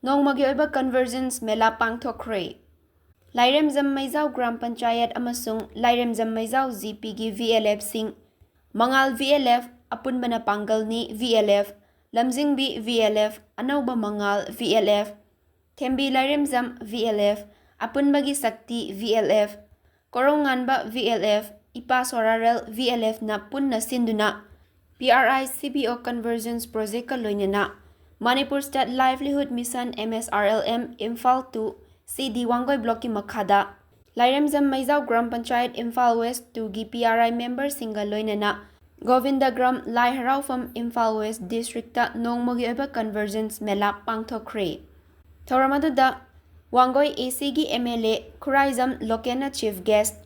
Nongmagi Oiba Convergence Mela Pangthokkhre Lairemzam Maizau Gram Panchayat amasung Lairemzam Maizau GP gi VLF sing Mangal VLF Apunbana Pangalni VLF Lamjingbi VLF Anauba Mangal VLF Thembi Lairemzam VLF Apunbagi Sakti VLF Koronganba VLF Ipa Sorarel VLF na punna sinduna PRI CBO Convergence Project ka loinena Manipur State Livelihood Mission MSRLM Imphal 2 CD Wangoi Block ki makhada Lairemzam Maizau Gram Panchayat Imphal West 2 gi PRI member singa loinena Govindagram Lai Haraufam Imphal West District ta Nongmagi Oiba Convergence Mela Pangthokkhre Thoramaduda Wangoi AC gi MLA Khuraizam Lokena Chief Guest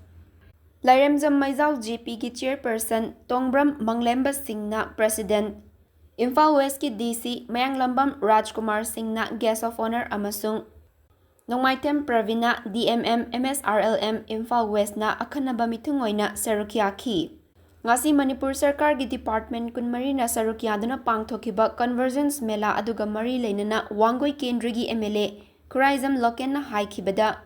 Lairemzam Maizau GP ki Chairperson Tongbram Manglemba Singna President Imphal West ki DC Mayanglambam Rajkumar Singna Guest of Honor amasung Nongmaitem Pravina DMM MSRLM Imphal West na akhanaba mitungoina sarukyaki Ngasi Manipur Sarkar gi Department kunmari na sarukyaduna pangthokhiba Convergence Mela aduga mari leinana Wangoi Kendrigi MLA Khuraizam Loken na haikhibada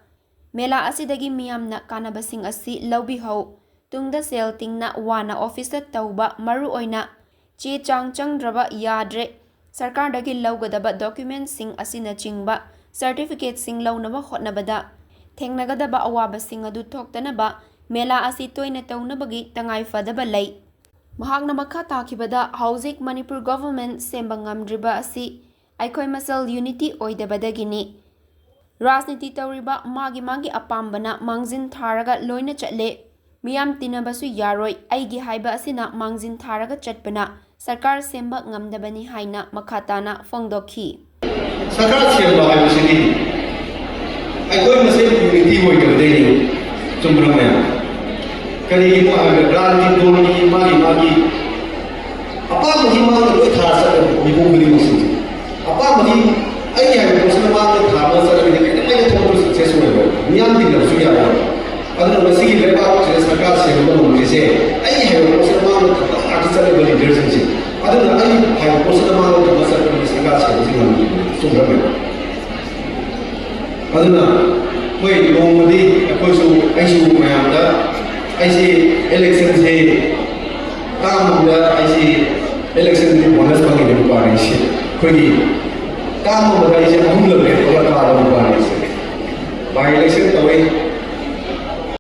Mela asidagi miyamna kanabasing asi lawbihau tungda sel tingna wana office tauba maru oina Che chang draba yadre Sarkar dagi lawgadaba documents sing asina chingba certificate sing lawnaba hotnabada thengnagadaba awaba sing adu thoktanaba Mela asi toina tawnabagi tangai fadaba lay mahakna makha takhibada Housing Manipur government sembangam driba asi aikoi masal unity oidabadagini Rajniti tawriba magi apambana mangzin tharaga loina chatle miyam tinabasu yaroi aigi haiba asina mangzin tharaga chatpana Sarkar semba ngamdabani haina makhatana fongdokhi Sarkar semba haibasini aikoi masel unity oidabadeni chumbrama kari mo agradranti doni magi apa magi ma loi thasa mibungri musu apa magi ai ya musna ma thama sarkar ni ai thomu success hoibo miyam din su ya aduna masi leba sarkar semba mo jese ai ya musna ma artisan leadership aduna ai hai musna ma to sarkar ni sarkar semba chumbrama aduna koi nomadi koi su aisu mayamda aisi election se kamda aisi election ni bonus bangi de pare shi koi kamda aisi amul le ola ka